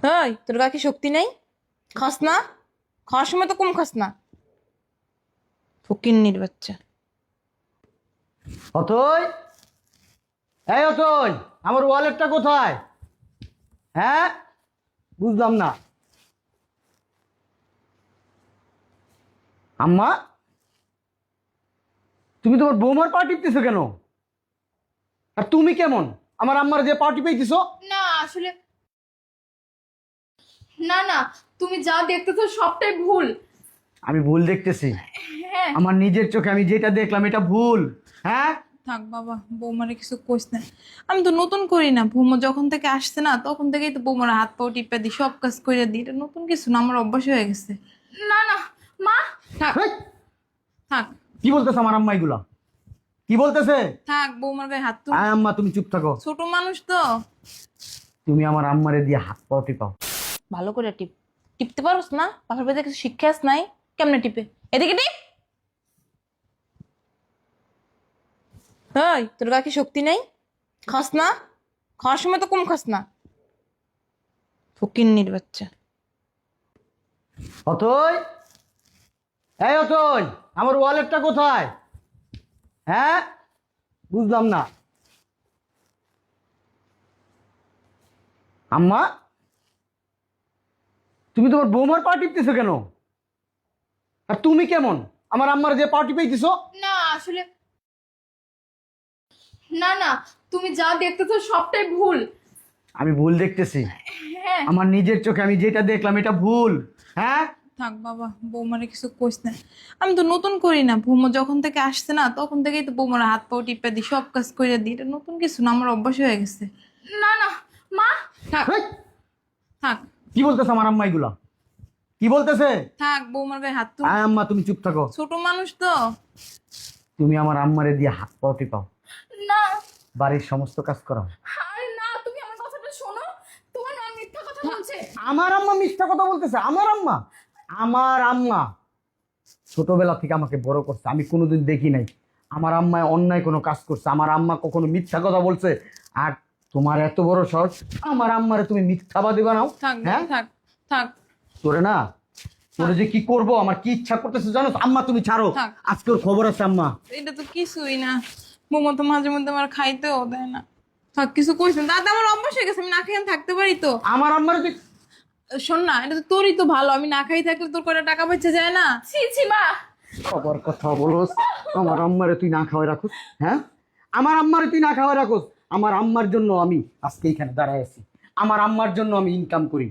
হেই, তোর গায়ে কি শক্তি নেই? খাস না? খাওয়ার সময় তো কম খাস না। ফকিন্নির বাচ্চা। অতই, এই অতই, আমার ওয়ালেটটা কোথায়? হ্যাঁ, বুঝলাম না। আম্মা, তুমি তোমার বৌমার পা টিপতেছো কেন? আর তুমি কেমন আমার আম্মার যে পা টিপাইতেছো? না আসলে না না, তুমি যা দেখতেছো সবটাই ভুল। আমি ভুল দেখতেছি? হ্যাঁ আমার নিজের চোখে আমি যেটা দেখলাম এটা ভুল। হ্যাঁ, থাক বাবা, বৌমারে কিছু কইস না। আমি তো নতুন করি না, বৌমা যখন থেকে আসছে না তখন থেকেই তো বৌমার হাত পাও টিপা দিই, সব কাজ করে দিই। এটা নতুন কিছু না, আমার অভ্যাস হয়ে গেছে। না না মা, থাক হেই, থাক কি বলতেছে আমার আম্মা এগুলা? কি বলতেছে? থাক, বৌমার গায়ে হাত তুল। আয় আম্মা, তুমি চুপ থাকো। ছোট মানুষ তো। তুমি আমার আম্মারে দিয়ে হাত পাও টিপাও। ভালো করে টিপতে পারোস না? বাসার বাড়িতে কিছু শিক্ষা আস নাই? কেমনে টিপে? এদিকে টিপ। হেই, তোর গায়ে কি শক্তি নেই? খাস না? খাওয়ার সময় তো কম খাস না। ফকিন্নির বাচ্চা। অতই, এই অতই, আমার ওয়ালেটটা কোথায়? হ্যাঁ, বুঝলাম না। আম্মা, তুমি তোমার বৌমার পা টিপতেছো কেন? আর তুমি কেমন আমার আম্মার যে পা টিপাইতেছো? না আসলে না না, তুমি যা দেখতেছো সবটাই ভুল। আমি ভুল দেখতেছি? হ্যাঁ আমার নিজের চোখে আমি যেটা দেখলাম এটা ভুল। হ্যাঁ, থাক বাবা, বৌমারে কিছু কইস না। আমি তো নতুন করি না, বৌমা যখন থেকে আসছে না তখন থেকেই তো বৌমার হাত পাও টিপা দিই, সব কাজ করে দিই। এটা নতুন কিছু না, আমার অভ্যাস হয়ে গেছে। না না মা, থাক হেই, থাক কি বলতেছে আমার আম্মা এগুলা? কি বলতেছে? থাক, বৌমার গায়ে হাত তুল। আয় আম্মা, তুমি চুপ থাকো। ছোট মানুষ তো। তুমি আমার আম্মারে দিয়ে হাত পাও টিপাও, না বাড়ির সমস্ত কাজ করাও। আরে না, তুমি আমার কথাটা শোনো। তোমার মা মিথ্যা কথা বলছে। আমার আম্মা মিথ্যা কথা বলতেছে? আমার আম্মা, আমার আম্মা ছোটবেলা থেকে আমাকে বড় করছে, আমি কোনোদিন দেখি নাই আমার আম্মায় অন্যায় কোনো কাজ করছে। আমার আম্মা কখনো মিথ্যা কথা বলছে? আর তোমার এত বড় সাহস আমার আম্মারে তুমি মিথ্যাবাদী বানাও? থাক হ্যাঁ, থাক থাক তোরে না, তোরে যে কি করব আমার কি ইচ্ছা করতেছে জানো? আম্মা তুমি ছাড়ো, থাক। আজকে ওর খবর আছে আম্মা। এটা তো কিছুই না। বৌমা তো মাঝে মধ্যে আমার খাইতেও দেয় না। থাক, কিছু কইস না। দাদা, আমার অভ্যাস হয়ে গেছে, আমি না খেয়ে থাকতে পারি তো। আমার আম্মারে তুই শোন না, এটা তো তোরই তো ভালো, আমি না খাই থাকলে তোর কয়টা টাকা বেঁচে যায় না? ছি ছি মা। খবর কথা বলোস? আমার আম্মারে তুই না খাওয়াই রাখোস? হ্যাঁ, আমার আম্মারে তুই না খাওয়াই রাখোস? আমার আম্মার জন্য আমি আজকে এখানে দাঁড়ায় আছি, আমার আম্মার জন্য আমি ইনকাম করি।